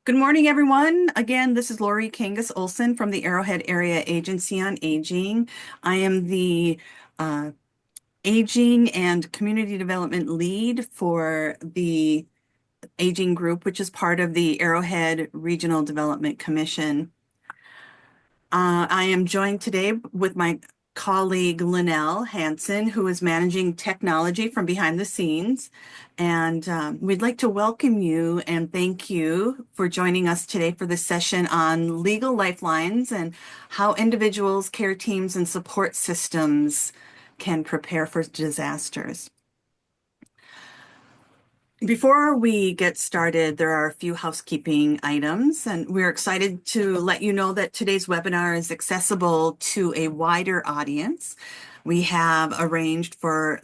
Good morning, everyone. Again, this is Lori Kangas Olson from the Arrowhead Area Agency on Aging. I am the uh, Aging and Community Development Lead for the Aging Group, which is part of the Arrowhead Regional Development Commission. I am joined today with my colleague Linnell Hansen, who is managing technology from behind the scenes. And we'd like to welcome you and thank you for joining us today for this session on legal lifelines and how individuals, care teams, and support systems can prepare for disasters. Before we get started, there are a few housekeeping items, and we're excited to let you know that today's webinar is accessible to a wider audience. We have arranged for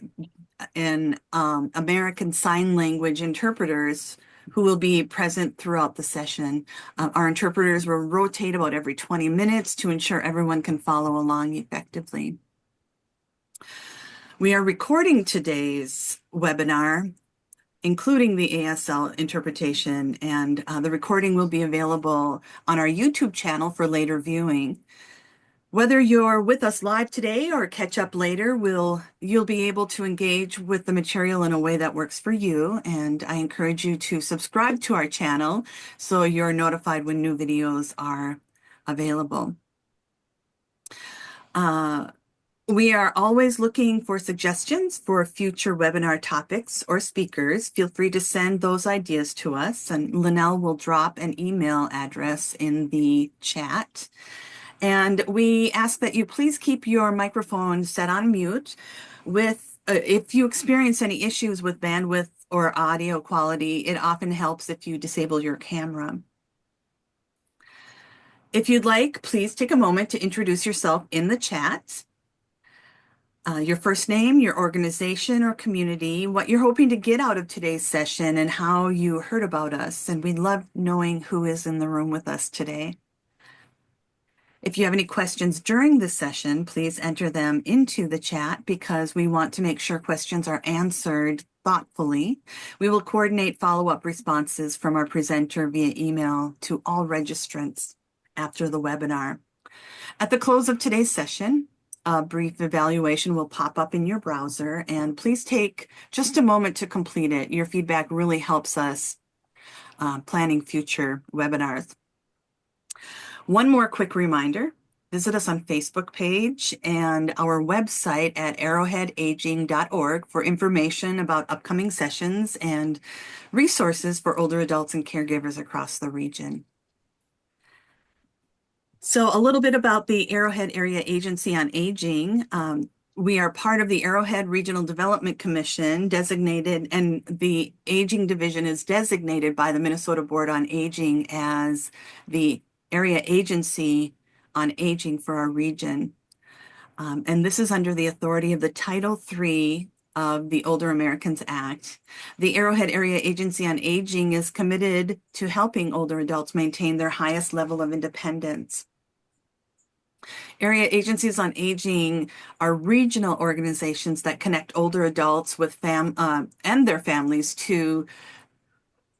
an American Sign Language interpreters who will be present throughout the session. Our interpreters will rotate about every 20 minutes to ensure everyone can follow along effectively. We are recording today's webinar, including the ASL interpretation, and the recording will be available on our YouTube channel for later viewing. Whether you're with us live today or catch up later, you'll be able to engage with the material in a way that works for you, and I encourage you to subscribe to our channel so you're notified when new videos are available. We are always looking for suggestions for future webinar topics or speakers. Feel free to send those ideas to us, and Linnell will drop an email address in the chat. And we ask that you please keep your microphone set on mute. If you experience any issues with bandwidth or audio quality, it often helps if you disable your camera. If you'd like, please take a moment to introduce yourself in the chat. Your first name, your organization or community, what you're hoping to get out of today's session, and how you heard about us. And we love knowing who is in the room with us today. If you have any questions during the session, please enter them into the chat because we want to make sure questions are answered thoughtfully. We will coordinate follow-up responses from our presenter via email to all registrants after the webinar. At the close of today's session, a brief evaluation will pop up in your browser, and please take just a moment to complete it. Your feedback really helps us planning future webinars. One more quick reminder, visit us on Facebook page and our website at arrowheadaging.org for information about upcoming sessions and resources for older adults and caregivers across the region. So a little bit about the Arrowhead Area Agency on Aging. We are part of the Arrowhead Regional Development Commission designated, and the Aging Division is designated by the Minnesota Board on Aging as the Area Agency on Aging for our region. And this is under the authority of the Title III of the Older Americans Act. The Arrowhead Area Agency on Aging is committed to helping older adults maintain their highest level of independence. Area agencies on aging are regional organizations that connect older adults with and their families to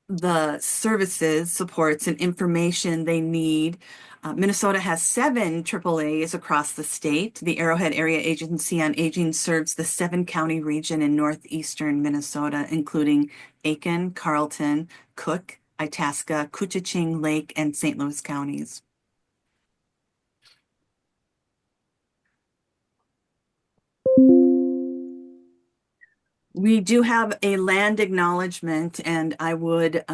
the services, supports, and information they need. Minnesota has 7 AAAs across the state. The Arrowhead Area Agency on Aging serves the 7-county region in northeastern Minnesota, including Aiken, Carlton, Cook, Itasca, Koochiching, Lake, and St. Louis counties. We do have a land acknowledgement, and I would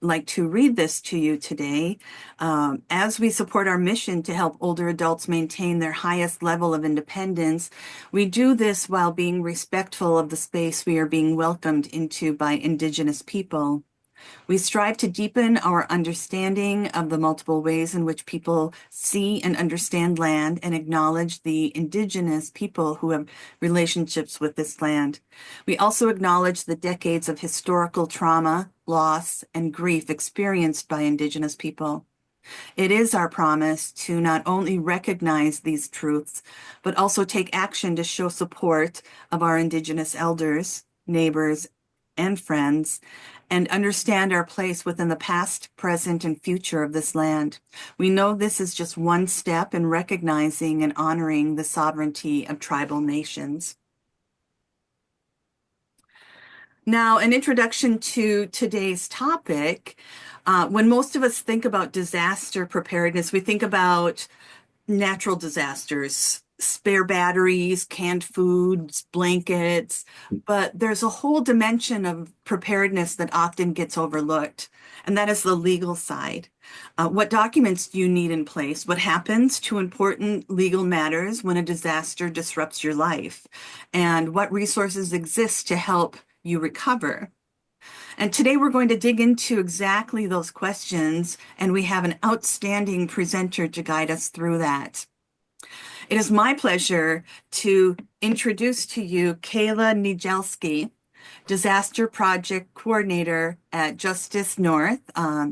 like to read this to you today. As we support our mission to help older adults maintain their highest level of independence, we do this while being respectful of the space we are being welcomed into by Indigenous people. We strive to deepen our understanding of the multiple ways in which people see and understand land and acknowledge the Indigenous people who have relationships with this land. We also acknowledge the decades of historical trauma, loss, and grief experienced by Indigenous people. It is our promise to not only recognize these truths, but also take action to show support of our Indigenous elders, neighbors, and friends, and understand our place within the past, present, and future of this land. We know this is just one step in recognizing and honoring the sovereignty of tribal nations. Now, an introduction to today's topic. When most of us think about disaster preparedness, we think about natural disasters, spare batteries, canned foods, blankets, but there's a whole dimension of preparedness that often gets overlooked, and that is the legal side. What documents do you need in place? What happens to important legal matters when a disaster disrupts your life? And what resources exist to help you recover? And today we're going to dig into exactly those questions, and we have an outstanding presenter to guide us through that. It is my pleasure to introduce to you Kayla Nijelski, Disaster Project Coordinator at Justice North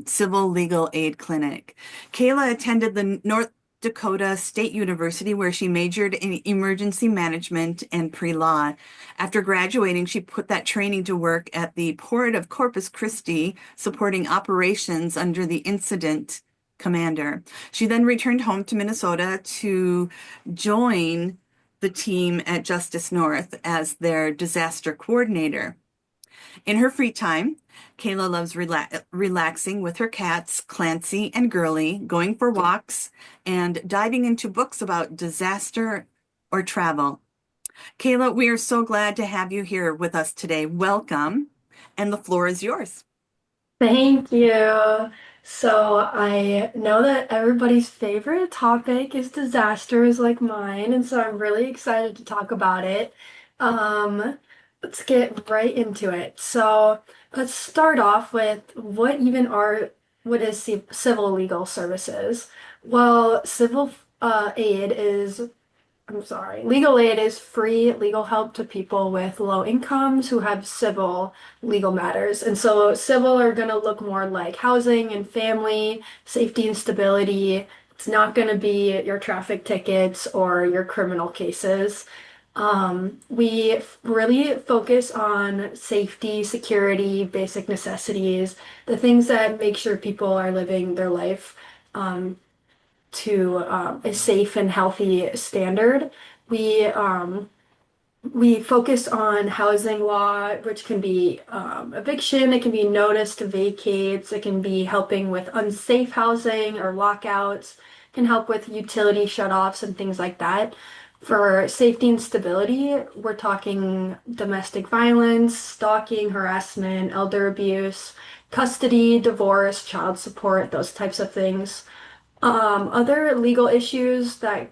Civil Legal Aid Clinic. Kayla attended the North Dakota State University, where she majored in emergency management and pre-law. After graduating, she put that training to work at the Port of Corpus Christi, supporting operations under the incident commander. She then returned home to Minnesota to join the team at Justice North as their disaster coordinator. In her free time, Kayla loves relaxing with her cats, Clancy and Girly, going for walks, and diving into books about disaster or travel. Kayla, we are so glad to have you here with us today. Welcome, and the floor is yours. Thank you. So I know that everybody's favorite topic is disasters like mine, and so I'm really excited to talk about it. Um, let's get right into it. So let's start off with what is civil legal services? Well, civil aid is I'm sorry. Legal aid is free legal help to people with low incomes who have civil legal matters. And so civil are going to look more like housing and family, safety and stability. It's not going to be your traffic tickets or your criminal cases. Really focus on safety, security, basic necessities, the things that make sure people are living their life. To a safe and healthy standard. We um, we focus on housing law, which can be eviction, it can be notice to vacates, it can be helping with unsafe housing or lockouts, can help with utility shutoffs and things like that. For safety and stability, we're talking domestic violence, stalking, harassment, elder abuse, custody, divorce, child support, those types of things. Other legal issues that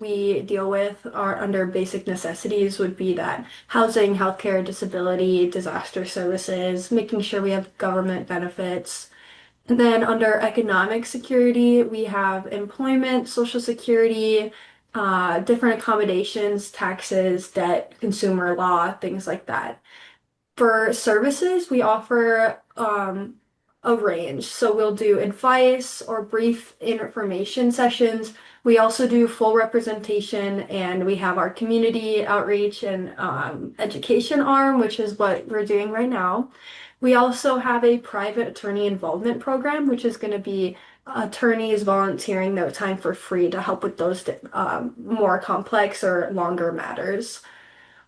we deal with are under basic necessities would be that housing, healthcare, disability, disaster services, making sure we have government benefits. And then under economic security, we have employment, social security, different accommodations, taxes, debt, consumer law, things like that. For services, we offer a range. So we'll do advice or brief information sessions. We also do full representation, and we have our community outreach and education arm, which is what we're doing right now. We also have a private attorney involvement program, which is going to be attorneys volunteering their time for free to help with those more complex or longer matters.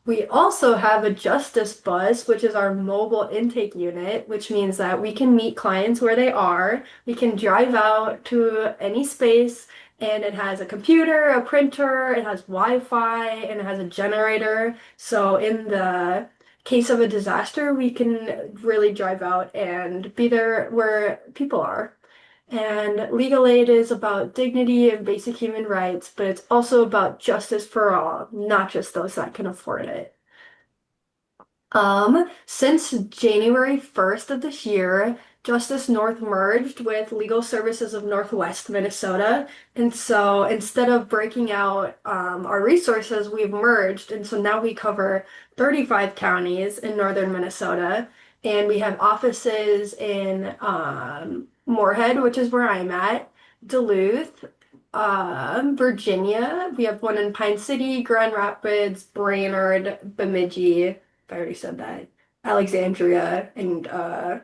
We also have a justice bus, which is our mobile intake unit, which means that we can meet clients where they are. We can drive out to any space, and it has a computer, a printer, it has Wi-Fi, and it has a generator. So in the case of a disaster, we can really drive out and be there where people are. And legal aid is about dignity and basic human rights, but it's also about justice for all, not just those that can afford it. Since January 1st of this year, Justice North merged with Legal Services of Northwest Minnesota. And so instead of breaking out our resources, we've merged. And so now we cover 35 counties in northern Minnesota. And we have offices in Moorhead, which is where I'm at, Duluth, Virginia. We have one in Pine City, Grand Rapids, Brainerd, Bemidji. I already said that. Alexandria, and I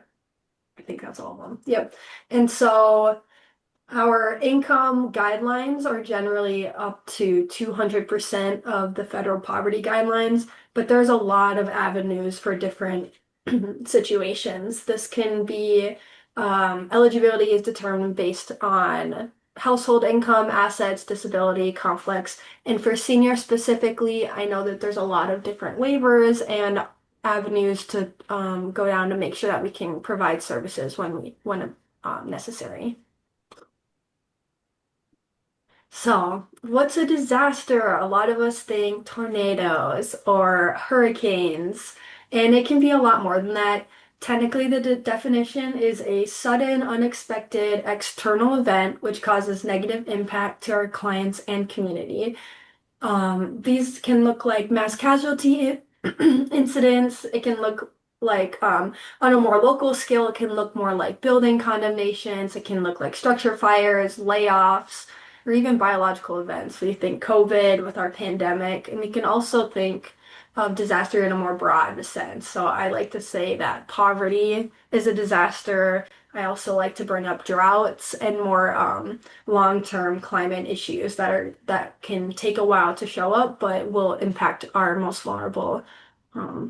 think that's all of them. Yep. And so our income guidelines are generally up to 200% of the federal poverty guidelines, but there's a lot of avenues for different situations. This can be eligibility is determined based on household income, assets, disability, conflicts. And for seniors specifically, I know that there's a lot of different waivers and avenues to go down to make sure that we can provide services when necessary. So, what's a disaster? A lot of us think tornadoes or hurricanes, and it can be a lot more than that. Technically, the definition is a sudden, unexpected external event which causes negative impact to our clients and community. These can look like mass casualty incidents. It can look like, on a more local scale, it can look more like building condemnations. It can look like structure fires, layoffs, or even biological events. We think COVID with our pandemic, and we can also think of disaster in a more broad sense. So I like to say that poverty is a disaster. I also like to bring up droughts and more long-term climate issues that can take a while to show up, but will impact our most vulnerable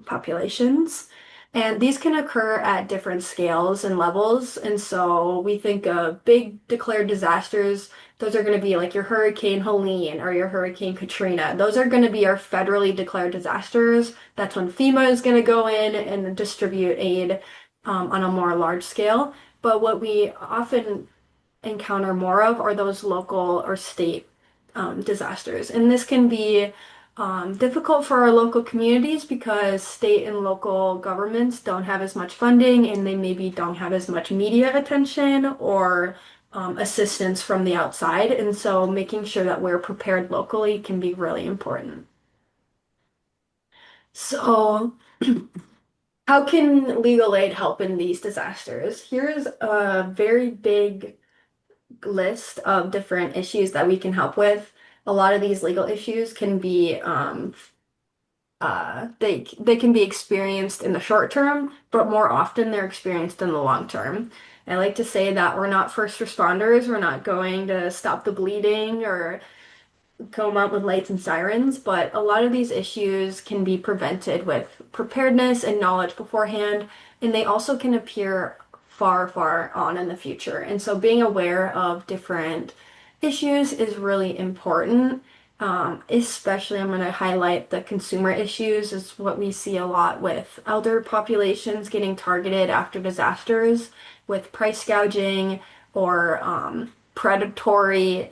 populations. And these can occur at different scales and levels. And so we think of big declared disasters. Those are going to be like your Hurricane Helene or your Hurricane Katrina. Those are going to be our federally declared disasters. That's when FEMA is going to go in and distribute aid on a more large scale. But what we often encounter more of are those local or state disasters. And this can be difficult for our local communities because state and local governments don't have as much funding and they maybe don't have as much media attention or assistance from the outside. And so making sure that we're prepared locally can be really important. So, how can legal aid help in these disasters? Here's a very big list of different issues that we can help with. A lot of these legal issues can be they can be experienced in the short term, but more often they're experienced in the long term. I like to say that we're not first responders. We're not going to stop the bleeding or come up with lights and sirens, but a lot of these issues can be prevented with preparedness and knowledge beforehand, and they also can appear far, far on in the future. And so being aware of different issues is really important. Especially, I'm going to highlight the consumer issues is what we see a lot with elder populations getting targeted after disasters with price gouging or predatory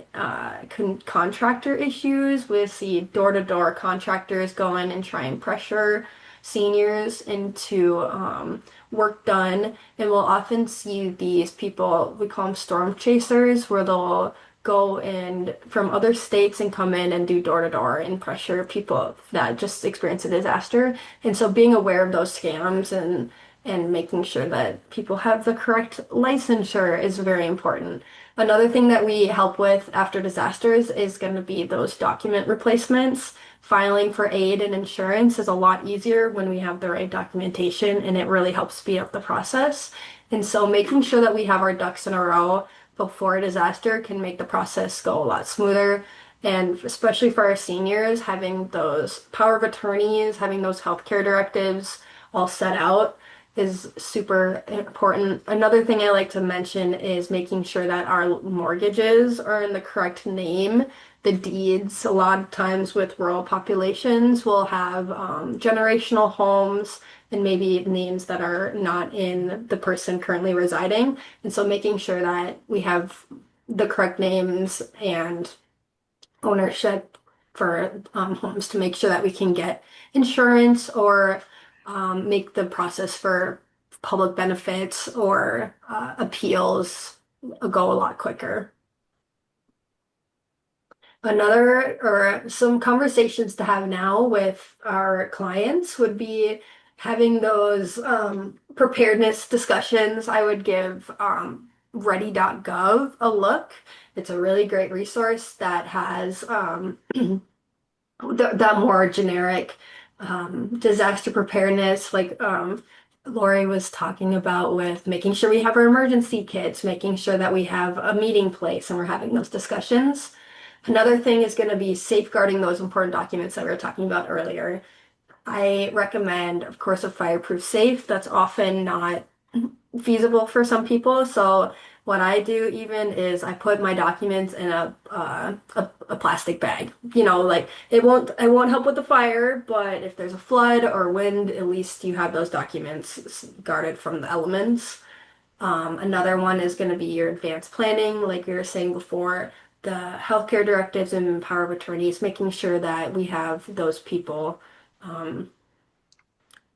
contractor issues. We see door-to-door contractors go in and try and pressure seniors into work done. And we'll often see these people, we call them storm chasers, where they'll go in from other states and come in and do door-to-door and pressure people that just experienced a disaster. And so being aware of those scams and making sure that people have the correct licensure is very important. Another thing that we help with after disasters is going to be those document replacements. Filing for aid and insurance is a lot easier when we have the right documentation, and it really helps speed up the process. And so making sure that we have our ducks in a row before a disaster can make the process go a lot smoother. And especially for our seniors, having those power of attorneys, having those healthcare directives all set out is super important. Another thing I like to mention is making sure that our mortgages are in the correct name. The deeds, a lot of times with rural populations, will have generational homes and maybe names that are not in the person currently residing. And so making sure that we have the correct names and ownership for homes to make sure that we can get insurance or make the process for public benefits or appeals go a lot quicker. Another or some conversations to have now with our clients would be having those preparedness discussions. I would give ready.gov a look. It's a really great resource that has that more generic disaster preparedness, like Lori was talking about with making sure we have our emergency kits, making sure that we have a meeting place and we're having those discussions. Another thing is going to be safeguarding those important documents that we were talking about earlier. I recommend, of course, a fireproof safe. That's often not feasible for some people. So what I do even is I put my documents in a plastic bag. You know, like it won't help with the fire, but if there's a flood or wind, at least you have those documents guarded from the elements. Another one is going to be your advanced planning, like we were saying before, the healthcare directives and power of attorneys, making sure that we have those people um,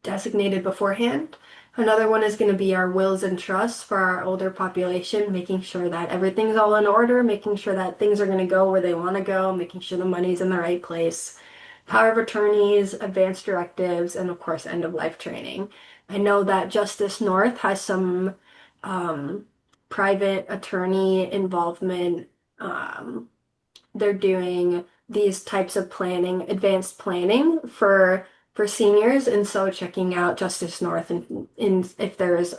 designated beforehand. Another one is going to be our wills and trusts for our older population, making sure that everything's all in order, making sure that things are going to go where they want to go, making sure the money's in the right place. Power of attorneys, advanced directives, and of course, end of life training. I know that Justice North has some um, private attorney involvement. They're doing these types of planning, advanced planning for seniors, and so checking out Justice North and in if there's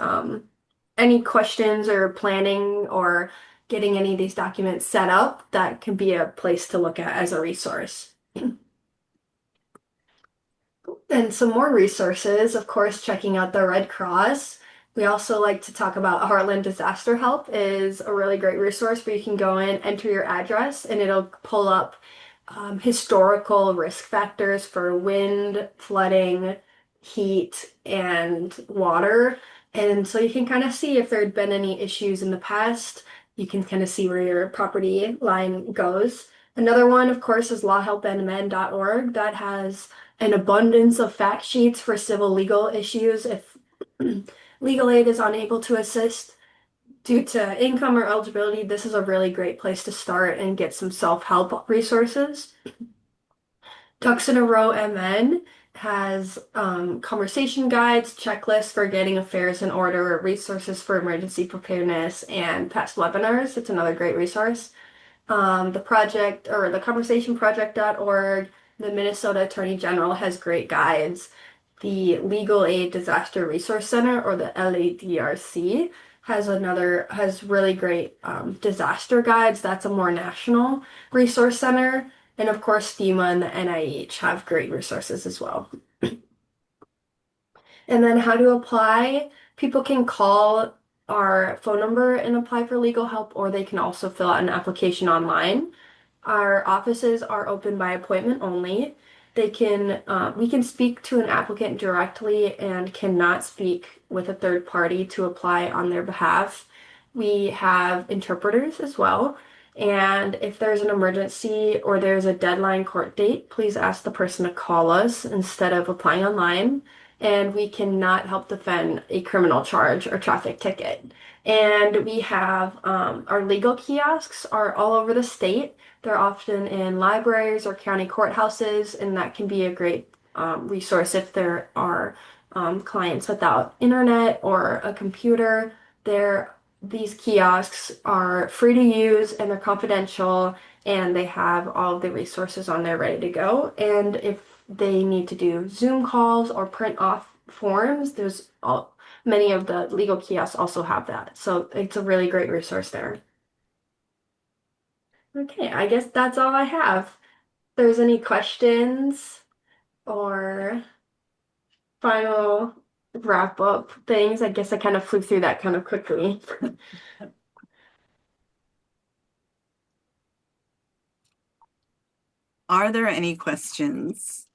any questions or planning or getting any of these documents set up, that can be a place to look at as a resource. And some more resources, of course, checking out the Red Cross. We also like to talk about Heartland Disaster Help is a really great resource where you can go in, enter your address, and it'll pull up historical risk factors for wind, flooding, heat, and water. And so you can kind of see if there had been any issues in the past. You can kind of see where your property line goes. Another one, of course, is lawhelpandmen.org that has an abundance of fact sheets for civil legal issues if legal aid is unable to assist due to income or eligibility. This is a really great place to start and get some self-help resources. Ducks in a Row MN has conversation guides, checklists for getting affairs in order, resources for emergency preparedness, and past webinars. It's another great resource. The project or the conversationproject.org, the Minnesota Attorney General has great guides. The Legal Aid Disaster Resource Center, or the LADRC, has really great disaster guides. That's a more national resource center. And of course, FEMA and the NIH have great resources as well. And then how to apply. People can call our phone number and apply for legal help, or they can also fill out an application online. Our offices are open by appointment only. We can speak to an applicant directly and cannot speak with a third party to apply on their behalf. We have interpreters as well. And if there's an emergency or there's a deadline court date, please ask the person to call us instead of applying online. And we cannot help defend a criminal charge or traffic ticket. And we have our legal kiosks are all over the state. They're often in libraries or county courthouses, and that can be a great resource if there are clients without internet or a computer. These kiosks are free to use and they're confidential, and they have all of the resources on there ready to go. And if they need to do Zoom calls or print off forms, many of the legal kiosks also have that. So it's a really great resource there. Okay, I guess that's all I have. If there's any questions or final wrap up things, I guess I kind of flew through that kind of quickly. Are there any questions?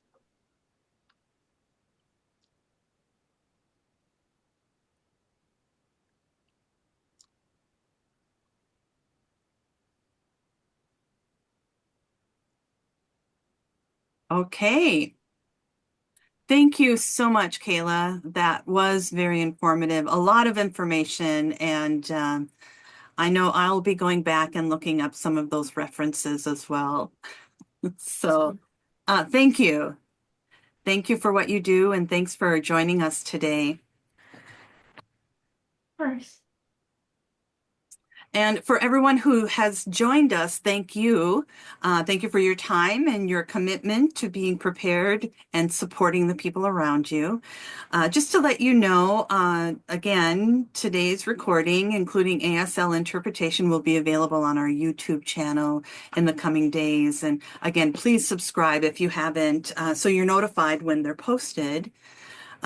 Okay. Thank you so much, Kayla. That was very informative. A lot of information, and I know I'll be going back and looking up some of those references as well. So, thank you. Thank you for what you do, and thanks for joining us today. Of course. And for everyone who has joined us, thank you. Thank you for your time and your commitment to being prepared and supporting the people around you. Just to let you know, again, today's recording, including ASL interpretation, will be available on our YouTube channel in the coming days. And again, please subscribe if you haven't, so you're notified when they're posted.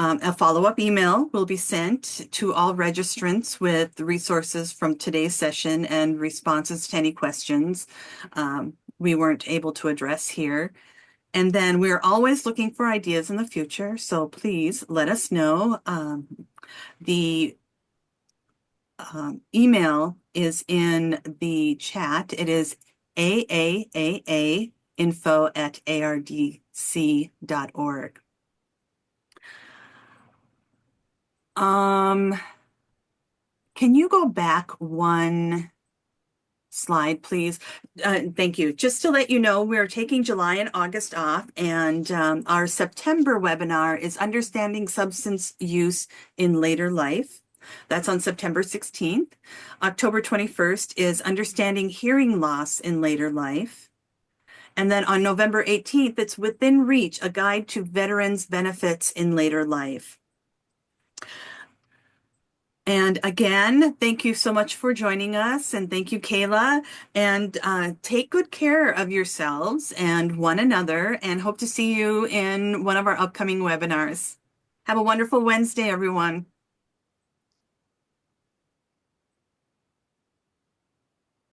A follow-up email will be sent to all registrants with the resources from today's session and responses to any questions we weren't able to address here. And then we're always looking for ideas in the future, so please let us know. The email is in the chat. It is aaaa.info@ardc.org. Can you go back one slide, please? Thank you. Just to let you know, we're taking July and August off, and our September webinar is Understanding Substance Use in Later Life. That's on September 16th. October 21st is Understanding Hearing Loss in Later Life. And then on November 18th, it's Within Reach, a Guide to Veterans' Benefits in Later Life. And again, thank you so much for joining us. And thank you, Kayla. And take good care of yourselves and one another, and hope to see you in one of our upcoming webinars. Have a wonderful Wednesday, everyone.